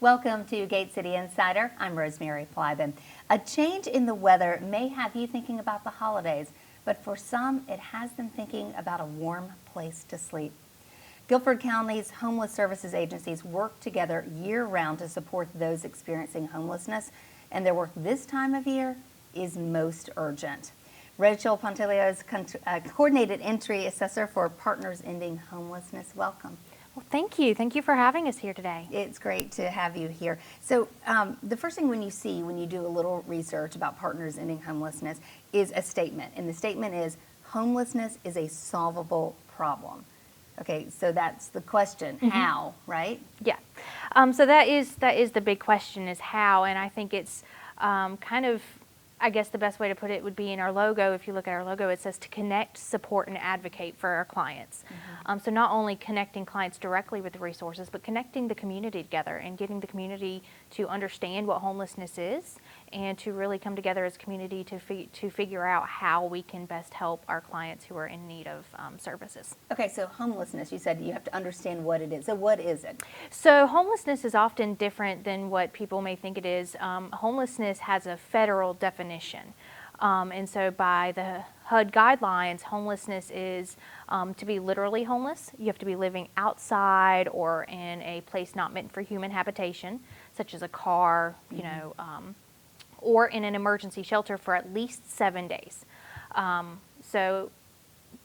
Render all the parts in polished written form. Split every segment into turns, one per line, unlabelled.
Welcome to Gate City Insider. I'm Rosemary Plyben. A change in the weather may have you thinking about the holidays, but for some, it has them thinking about a warm place to sleep. Guilford County's homeless services agencies work together year-round to support those experiencing homelessness, and their work this time of year is most urgent. Rachel Pontilio is Coordinated Entry Assessor for Partners Ending Homelessness. Welcome.
Well, thank you. Thank you for having us here today.
It's great to have you here. So the first thing when you do a little research about Partners Ending Homelessness is a statement. And the statement is, homelessness is a solvable problem. Okay, so that's the question, how, right?
Yeah. So that is the big question, is how, and I think it's I guess the best way to put it would be in our logo. If you look at our logo, it says to connect, support, and advocate for our clients. So not only connecting clients directly with the resources, but connecting the community together and getting the community to understand what homelessness is and to really come together as a community to figure out how we can best help our clients who are in need of services.
Okay, so homelessness, you said you have to understand what it is. So what is it?
So homelessness is often different than what people may think it is. Homelessness has a federal definition. And so by the HUD guidelines, homelessness is to be literally homeless. You have to be living outside or in a place not meant for human habitation, such as a car, or in an emergency shelter for at least 7 days. So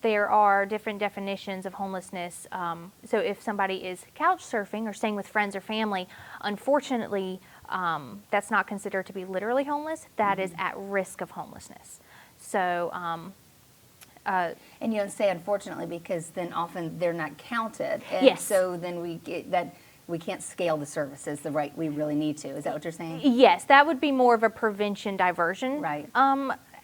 there are different definitions of homelessness. So if somebody is couch surfing or staying with friends or family, unfortunately, that's not considered to be literally homeless. That is at risk of homelessness. So,
and you don't say unfortunately because then often they're not counted. And
yes.
So then we can't scale the services the right we really need to. Is that what you're saying?
Yes, that would be more of a prevention diversion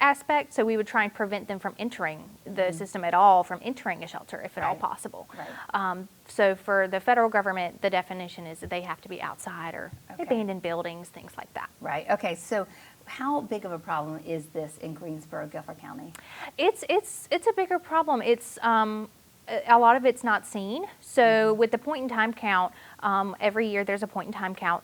aspect. So we would try and prevent them from entering the system at all, from entering a shelter if at all possible.
Right.
So for the federal government, the definition is that they have to be outside or abandoned buildings, things like that.
Right. Okay. So how big of a problem is this in Greensboro, Guilford County?
It's a bigger problem. It's a lot of it's not seen. So with the point in time count, every year there's a point in time count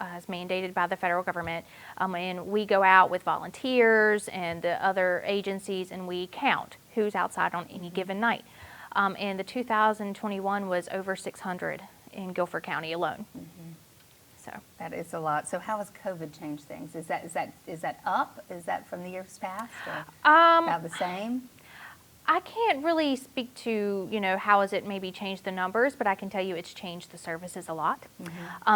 as mandated by the federal government, and we go out with volunteers and the other agencies and we count who's outside on any given night. And the 2021 was over 600 in Guilford County alone. So
that is a lot. So how has COVID changed things? Is that up? Is that from the years past? Or about the same?
I can't really speak to, how has it maybe changed the numbers, but I can tell you it's changed the services a lot.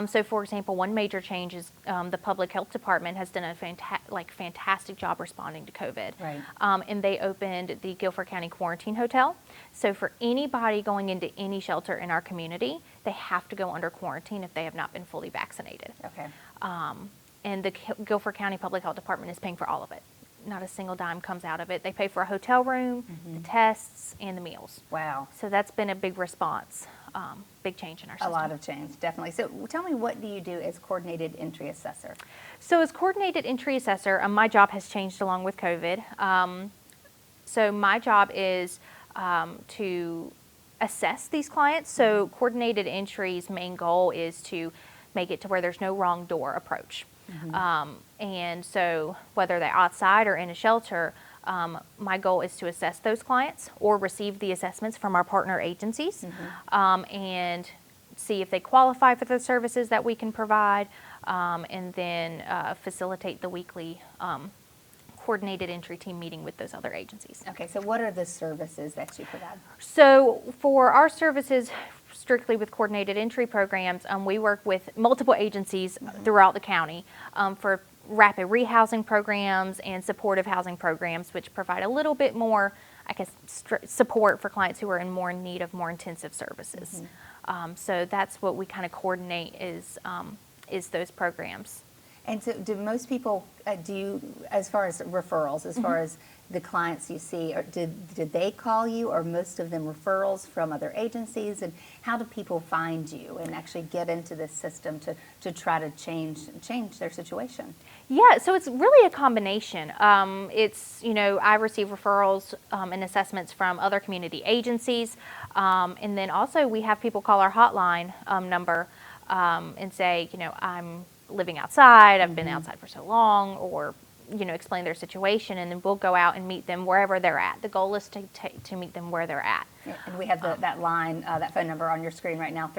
So for example, one major change is the public health department has done a fantastic job responding to COVID.
Right.
And they opened the Guilford County Quarantine Hotel. So for anybody going into any shelter in our community, they have to go under quarantine if they have not been fully vaccinated.
Okay.
And the Guilford County Public Health Department is paying for all of it. Not a single dime comes out of it. They pay for a hotel room, the tests, and the meals.
Wow.
So that's been a big response, big change in our system.
A lot of change, definitely. So tell me, what do you do as Coordinated Entry Assessor?
So as Coordinated Entry Assessor, my job has changed along with COVID. So my job is to assess these clients. So Coordinated Entry's main goal is to make it to where there's no wrong door approach. And so whether they're outside or in a shelter, my goal is to assess those clients or receive the assessments from our partner agencies and see if they qualify for the services that we can provide, and then facilitate the weekly coordinated entry team meeting with those other agencies.
Okay, so what are the services that you provide?
So for our services, strictly with coordinated entry programs, we work with multiple agencies throughout the county for rapid rehousing programs and supportive housing programs, which provide a little bit more, support for clients who are in more need of more intensive services. So that's what we kind of coordinate is those programs.
And so do most people, as far as referrals, as far as the clients you see, or did they call you, or most of them referrals from other agencies? And how do people find you and actually get into this system to try to change their situation?
Yeah, so it's really a combination. It's, I receive referrals and assessments from other community agencies. And then also we have people call our hotline number and say, I'm living outside, I've been outside for so long, or, explain their situation, and then we'll go out and meet them wherever they're at. The goal is to meet them where they're at.
And we have that line, that phone number on your screen right now,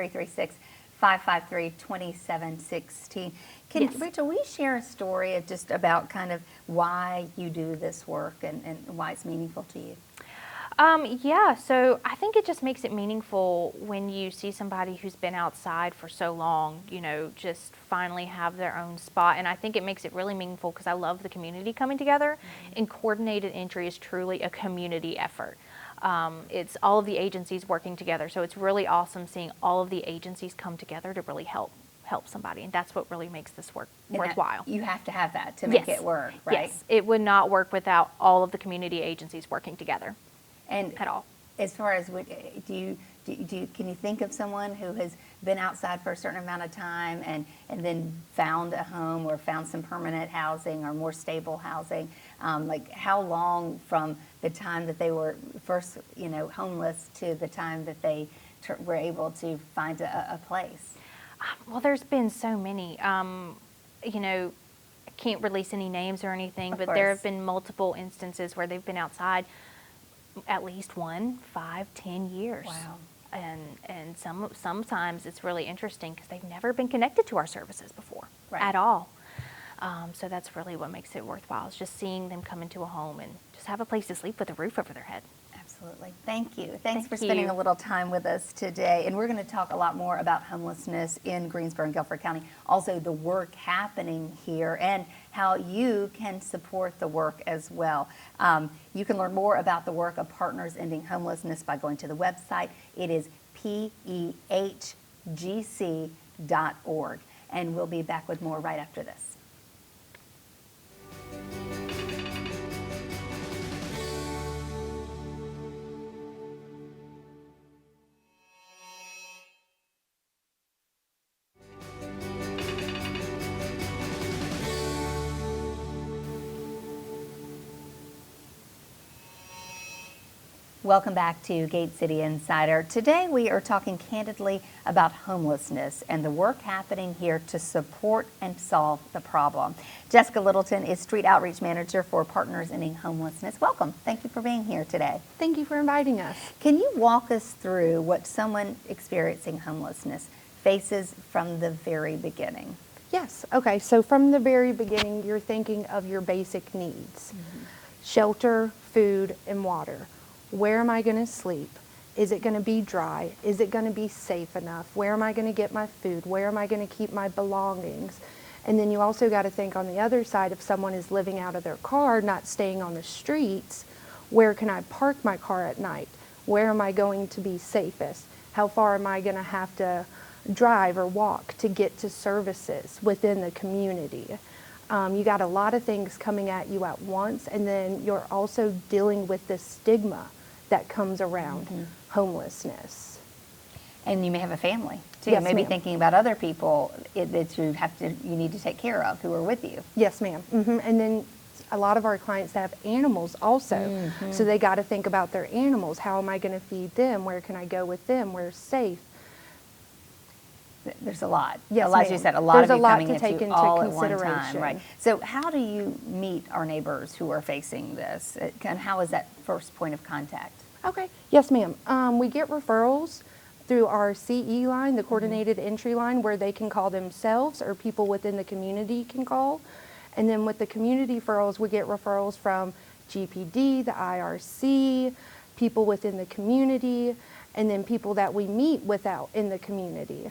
336-553-2716.
Yes.
Rachel, will you share a story of just about kind of why you do this work and why it's meaningful to you?
Yeah, so I think it just makes it meaningful when you see somebody who's been outside for so long, just finally have their own spot. And I think it makes it really meaningful because I love the community coming together. And coordinated entry is truly a community effort. It's all of the agencies working together. So it's really awesome seeing all of the agencies come together to really help somebody. And that's what really makes this work worthwhile.
You have to have that to make it work, right?
Yes, it would not work without all of the community agencies working together.
And
at all.
As far as can you think of someone who has been outside for a certain amount of time and then found a home or found some permanent housing or more stable housing? Like how long from the time that they were first, homeless to the time that they were able to find a place?
Well, there's been so many. I can't release any names or anything, but there have been multiple instances where they've been outside at least 1, 5, 10 years.
Wow.
And sometimes it's really interesting because they've never been connected to our services before at all. So that's really what makes it worthwhile, is just seeing them come into a home and just have a place to sleep with a roof over their head.
Absolutely. Thank you. Thanks for spending a little time with us today. And we're going to talk a lot more about homelessness in Greensboro and Guilford County, also the work happening here and how you can support the work as well. You can learn more about the work of Partners Ending Homelessness by going to the website. It is pehgc.org. And we'll be back with more right after this. Welcome back to Gate City Insider. Today we are talking candidly about homelessness and the work happening here to support and solve the problem. Jessica Littleton is Street Outreach Manager for Partners Ending Homelessness. Welcome. Thank you for being here today.
Thank you for inviting us.
Can you walk us through what someone experiencing homelessness faces from the very beginning?
Yes. Okay. So from the very beginning, you're thinking of your basic needs. Shelter, food, and water. Where am I going to sleep? Is it going to be dry? Is it going to be safe enough? Where am I going to get my food? Where am I going to keep my belongings? And then you also got to think on the other side, if someone is living out of their car, not staying on the streets, where can I park my car at night? Where am I going to be safest? How far am I going to have to drive or walk to get to services within the community? You got a lot of things coming at you at once, and then you're also dealing with the stigma that comes around homelessness.
And you may have a family too.
Yes,
Maybe
ma'am.
thinking about other people that you need to take care of who are with you.
Yes, ma'am. And then a lot of our clients have animals also, so they got to think about their animals. How am I going to feed them? Where can I go with them? Where's safe?
There's a lot.
Yes,
as you
ma'am.
said, a lot
There's
of
a
you
lot
coming
to take
into
into
all at one time,
consideration.
right? So how do you meet our neighbors who are facing this? And how is that first point of contact?
Okay. Yes, ma'am. We get referrals through our CE line, the coordinated entry line, where they can call themselves or people within the community can call. And then with the community referrals, we get referrals from GPD, the IRC, people within the community, and then people that we meet without in the community.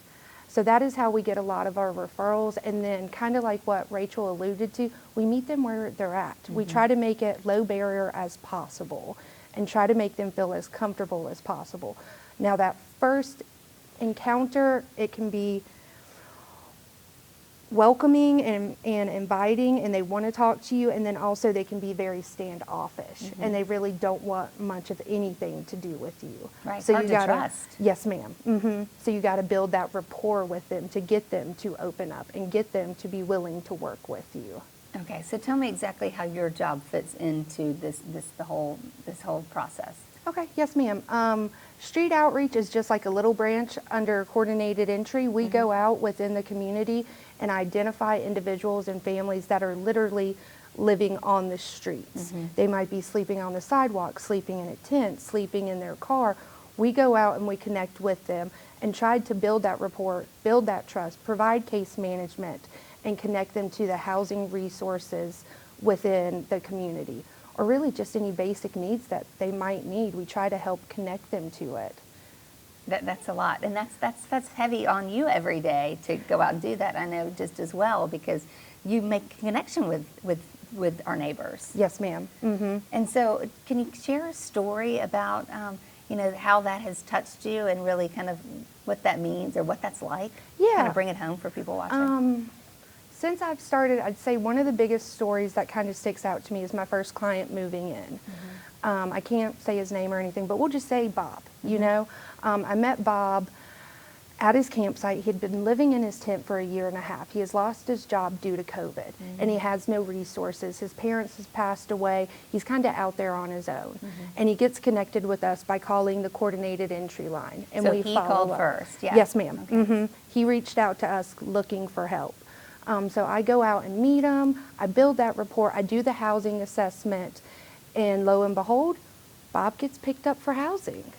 So that is how we get a lot of our referrals. And then kind of like what Rachel alluded to, we meet them where they're at. We try to make it low barrier as possible and try to make them feel as comfortable as possible. Now that first encounter, it can be welcoming and inviting, and they want to talk to you, and then also they can be very standoffish, and they really don't want much of anything to do with you.
Right,
So
hard
you
to
gotta,
trust.
Yes, ma'am. So you got to build that rapport with them to get them to open up and get them to be willing to work with you.
Okay, so tell me exactly how your job fits into this whole process.
Okay, yes, ma'am. Street outreach is just like a little branch under coordinated entry. We go out within the community and identify individuals and families that are literally living on the streets. They might be sleeping on the sidewalk, sleeping in a tent, sleeping in their car. We go out and we connect with them and try to build that rapport, build that trust, provide case management, and connect them to the housing resources within the community, or really just any basic needs that they might need. We try to help connect them to it.
That's a lot, and that's heavy on you every day to go out and do that. I know just as well, because you make connection with our neighbors.
Yes, ma'am.
And so, can you share a story about how that has touched you and really kind of what that means or what that's like?
Yeah.
Kind of bring it home for people watching.
Since I've started, I'd say one of the biggest stories that kind of sticks out to me is my first client moving in. I can't say his name or anything, but we'll just say Bob. I met Bob at his campsite. He had been living in his tent for a year and a half. He has lost his job due to COVID, and he has no resources. His parents has passed away. He's kind of out there on his own, and he gets connected with us by calling the coordinated entry line. And
So
we
he
follow
called
up.
first, yeah.
Yes, ma'am.
Okay.
He reached out to us looking for help. So I go out and meet him. I build that rapport. I do the housing assessment, and lo and behold, Bob gets picked up for housing.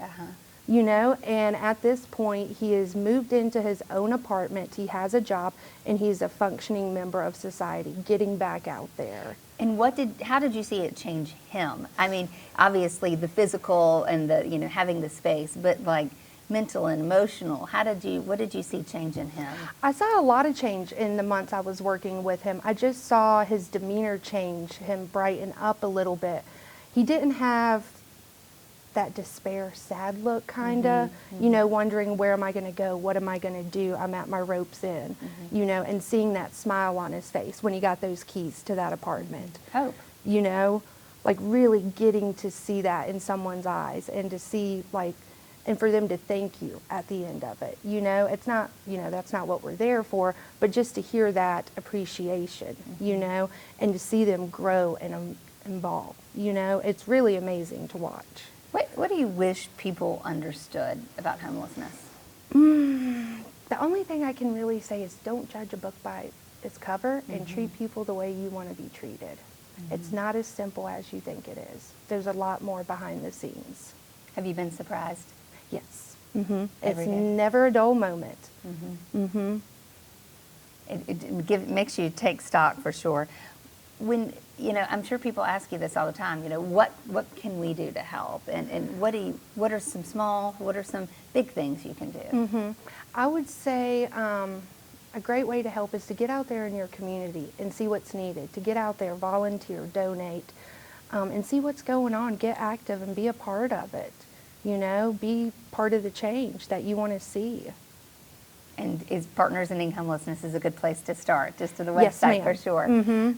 And at this point, he has moved into his own apartment. He has a job, and he's a functioning member of society, getting back out there.
And how did you see it change him? I mean, obviously the physical and the having the space, but like mental and emotional, what did you see change in him?
I saw a lot of change in the months I was working with him. I just saw his demeanor change, him brighten up a little bit. He didn't have that despair, sad look, kind of, wondering, where am I going to go? What am I going to do? I'm at my ropes end, and seeing that smile on his face when he got those keys to that apartment.
Hope.
Like really getting to see that in someone's eyes, and to see and for them to thank you at the end of it. It's not, that's not what we're there for, but just to hear that appreciation, and to see them grow and evolve, it's really amazing to watch.
What do you wish people understood about homelessness?
The only thing I can really say is don't judge a book by its cover, and treat people the way you want to be treated. It's not as simple as you think it is. There's a lot more behind the scenes.
Have you been surprised?
Yes.
Every
It's
day?
never a dull moment.
It makes you take stock for sure. When I'm sure people ask you this all the time. What can we do to help? And what are some big things you can do?
I would say a great way to help is to get out there in your community and see what's needed. To get out there, volunteer, donate, and see what's going on. Get active and be a part of it. Be part of the change that you want to see.
And is Partners Ending Homelessness is a good place to start, just to the
Yes,
website
ma'am.
for sure.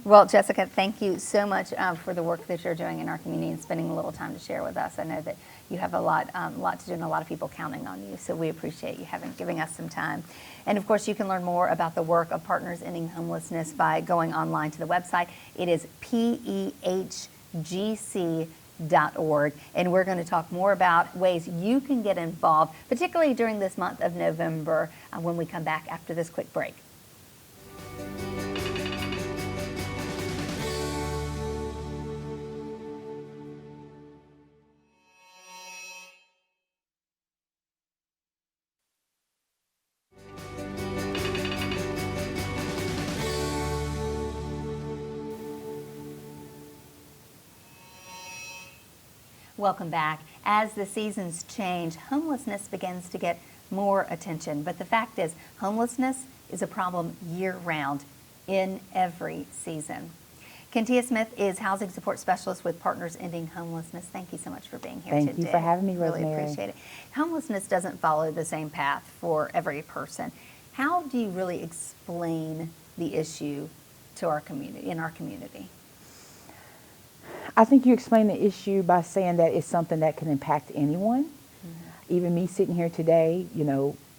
Well, Jessica, thank you so much for the work that you're doing in our community and spending a little time to share with us. I know that you have a lot to do, and a lot of people counting on you, so we appreciate you giving us some time. And of course, you can learn more about the work of Partners Ending Homelessness by going online to the website. It is PEHGC.org, and we're going to talk more about ways you can get involved, particularly during this month of November, when we come back after this quick break. Welcome back. As the seasons change, homelessness begins to get more attention. But the fact is, homelessness is a problem year-round in every season. Kentia Smith is Housing Support Specialist with Partners Ending Homelessness. Thank you so much for being here today.
Thank you for having me,
Really
Rosemary.
appreciate it. Homelessness doesn't follow the same path for every person. How do you really explain the issue to our community, in our community?
I think you explain the issue by saying that it's something that can impact anyone. Even me sitting here today,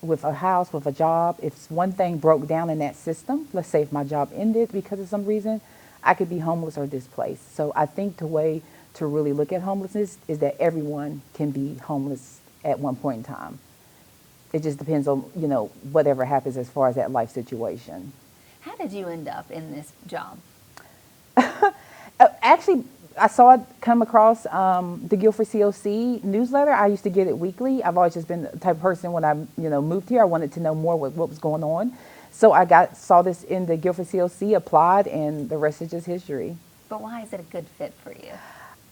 with a house, with a job, if one thing broke down in that system, let's say if my job ended because of some reason, I could be homeless or displaced. So I think the way to really look at homelessness is that everyone can be homeless at one point in time. It just depends on, whatever happens as far as that life situation.
How did you end up in this job?
Actually, I saw it come across the Guilford COC newsletter. I used to get it weekly. I've always just been the type of person when I, moved here, I wanted to know more what was going on. So I saw this in the Guilford COC, applied, and the rest is just history.
But why is it a good fit for you?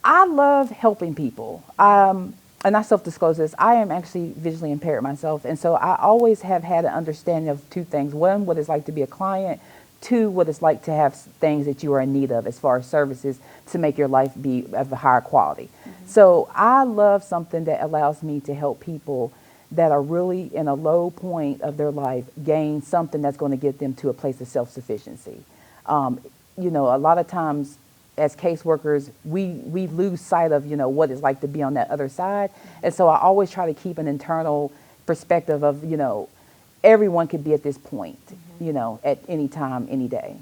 I love helping people. And I self-disclose this, I am actually visually impaired myself. And so I always have had an understanding of two things. One, what it's like to be a client. Two, what it's like to have things that you are in need of as far as services to make your life be of a higher quality. So I love something that allows me to help people that are really in a low point of their life gain something that's going to get them to a place of self-sufficiency. A lot of times as caseworkers, we lose sight of, what it's like to be on that other side. And so I always try to keep an internal perspective of, everyone could be at this point, at any time, any day.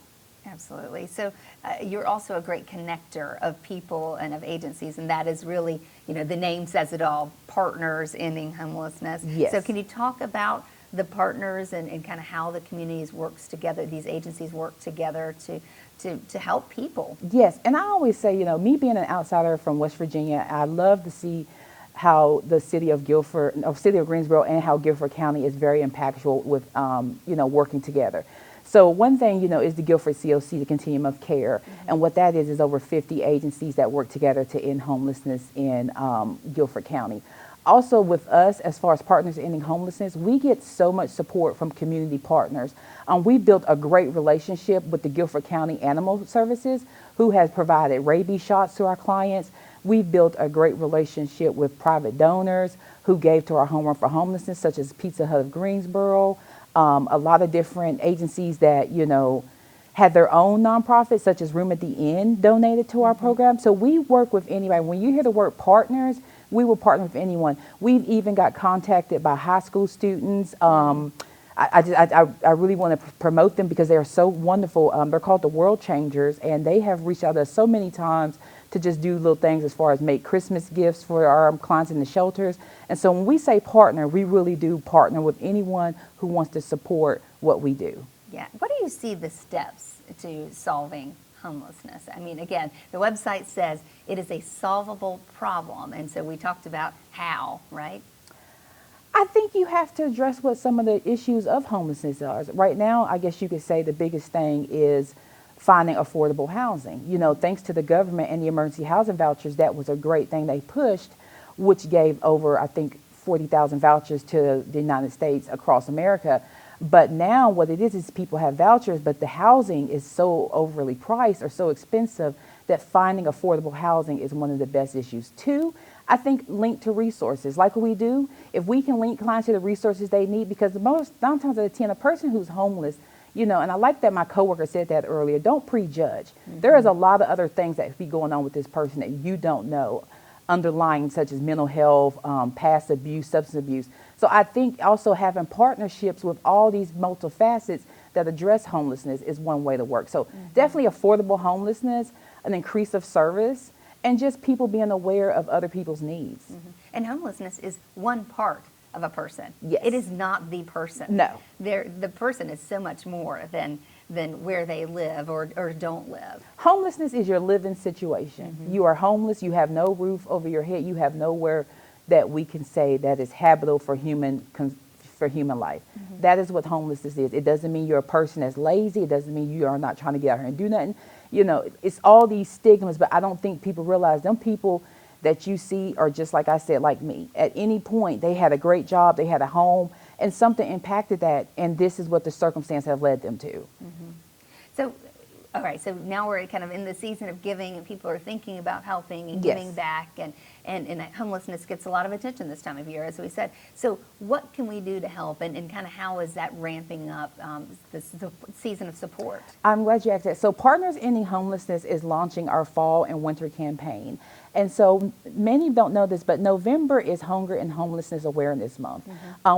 Absolutely. So you're also a great connector of people and of agencies, and that is really, the name says it all, Partners Ending Homelessness.
Yes.
So can you talk about the partners and kind of how the communities works together, these agencies work together to help people?
Yes, and I always say, me being an outsider from West Virginia, I love to see how the city of Guilford, or city of Greensboro, and how Guilford County is very impactful with, working together. So one thing, is the Guilford COC, the Continuum of Care, and what that is over 50 agencies that work together to end homelessness in Guilford County. Also with us, as far as Partners Ending Homelessness, we get so much support from community partners. We built a great relationship with the Guilford County Animal Services, who has provided rabies shots to our clients. We've built a great relationship with private donors who gave to our Home Run for Homelessness, such as Pizza Hut of Greensboro, a lot of different agencies that, had their own nonprofits, such as Room at the Inn, donated to our program. So we work with anybody. When you hear the word partners, we will partner with anyone. We've even got contacted by high school students. I really want to promote them because they are so wonderful. They're called the World Changers, and they have reached out to us so many times to just do little things as far as make Christmas gifts for our clients in the shelters. And so when we say partner, we really do partner with anyone who wants to support what we do.
Yeah. What do you see the steps to solving homelessness? I mean, again, the website says it is a solvable problem. And so we talked about how, right?
I think you have to address what some of the issues of homelessness are. Right now, I guess you could say the biggest thing is finding affordable housing. Thanks to the government and the emergency housing vouchers, that was a great thing they pushed, which gave over, I think, 40,000 vouchers to the United States across America. But now what it is people have vouchers, but the housing is so overly priced or so expensive that finding affordable housing is one of the best issues. Two, I think linked to resources, like what we do, if we can link clients to the resources they need, because 9 times out of 10, a person who's homeless, and I like that my coworker said that earlier, don't prejudge. There is a lot of other things that could be going on with this person that you don't know, underlying such as mental health, past abuse, substance abuse. So I think also having partnerships with all these multifacets that address homelessness is one way to work. So definitely affordable homelessness, an increase of service, and just people being aware of other people's needs.
And homelessness is one part of a person.
Yes.
It is not the person.
No.
The person is so much more than where they live or don't live.
Homelessness is your living situation. You are homeless, you have no roof over your head, you have nowhere that we can say that is habitable for human life. That is what homelessness is. It doesn't mean you're a person that's lazy. It doesn't mean you are not trying to get out here and do nothing. It's all these stigmas, but I don't think people realize them people that you see are just like I said, like me. At any point, they had a great job, they had a home, and something impacted that, and this is what the circumstance have led them to.
So, all right, so now we're kind of in the season of giving, and people are thinking about helping and
Yes.
giving back, and homelessness gets a lot of attention this time of year, as we said. So what can we do to help, and kind of how is that ramping up this season of support?
I'm glad you asked that. So Partners Ending Homelessness is launching our fall and winter campaign. And so many don't know this, but November is Hunger and Homelessness Awareness Month.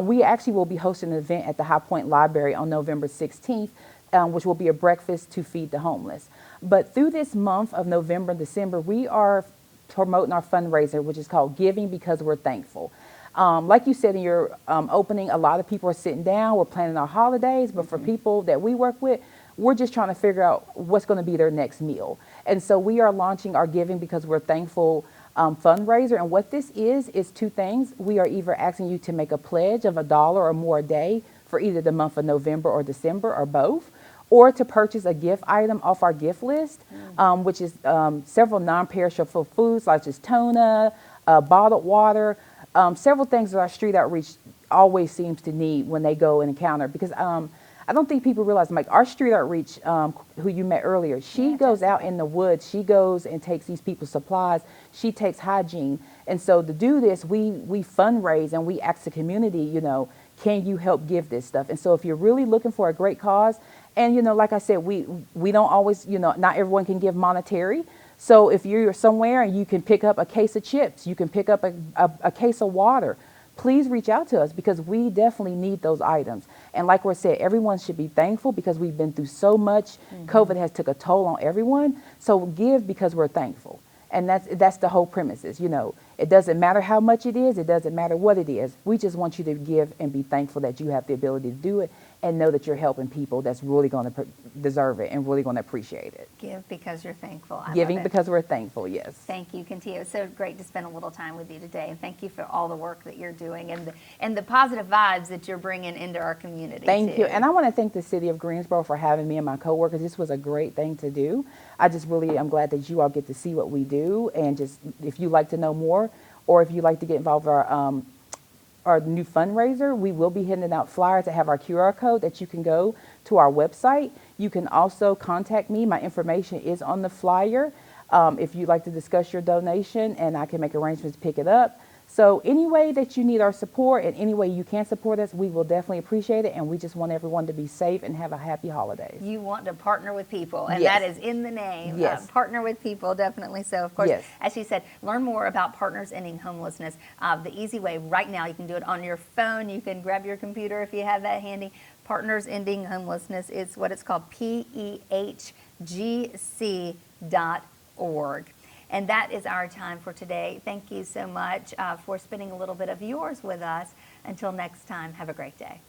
We actually will be hosting an event at the High Point Library on November 16th, which will be a breakfast to feed the homeless. But through this month of November and December, we are promoting our fundraiser, which is called Giving Because We're Thankful. Like you said in your opening, a lot of people are sitting down, we're planning our holidays, but for people that we work with, we're just trying to figure out what's going to be their next meal. And so we are launching our Giving Because We're Thankful fundraiser. And what this is two things. We are either asking you to make a pledge of $1 or more a day for either the month of November or December or both, or to purchase a gift item off our gift list, which is several non-perishable foods such as tuna, bottled water, several things that our street outreach always seems to need when they go and encounter. Because I don't think people realize, like our street outreach, who you met earlier, she goes out in the woods, she goes and takes these people's supplies, she takes hygiene. And so to do this, we fundraise and we ask the community, you know, can you help give this stuff? And so if you're really looking for a great cause, and you know, like I said, we don't always, you know, not everyone can give monetary. So if you're somewhere and you can pick up a case of chips, you can pick up a case of water, please reach out to us because we definitely need those items. And like we said, everyone should be thankful because we've been through so much. COVID has took a toll on everyone. So give because we're thankful. And that's the whole premises, you know. It doesn't matter how much it is. It doesn't matter what it is. We just want you to give and be thankful that you have the ability to do it and know that you're helping people that's really going to deserve it and really going to appreciate it.
Give because you're thankful. I
Giving
love it.
because we're thankful, yes.
Thank you, Kentia. It's so great to spend a little time with you today. And thank you for all the work that you're doing and the positive vibes that you're bringing into our community.
Thank
too.
you. And I want to thank the city of Greensboro for having me and my coworkers. This was a great thing to do. I just really am glad that you all get to see what we do. And just if you'd like to know more or if you'd like to get involved with our new fundraiser, we will be handing out flyers that have our QR code that you can go to our website. You can also contact me. My information is on the flyer if you'd like to discuss your donation, and I can make arrangements to pick it up. So any way that you need our support and any way you can support us, we will definitely appreciate it. And we just want everyone to be safe and have a happy holidays.
You want to partner with people, and
Yes.
that is in the name.
Yes.
Partner with people, definitely so. Of course,
Yes.
as she said, learn more about Partners Ending Homelessness. The easy way right now, you can do it on your phone. You can grab your computer if you have that handy. Partners Ending Homelessness is what it's called, PEHGC.org. And that is our time for today. Thank you so much for spending a little bit of yours with us. Until next time, have a great day.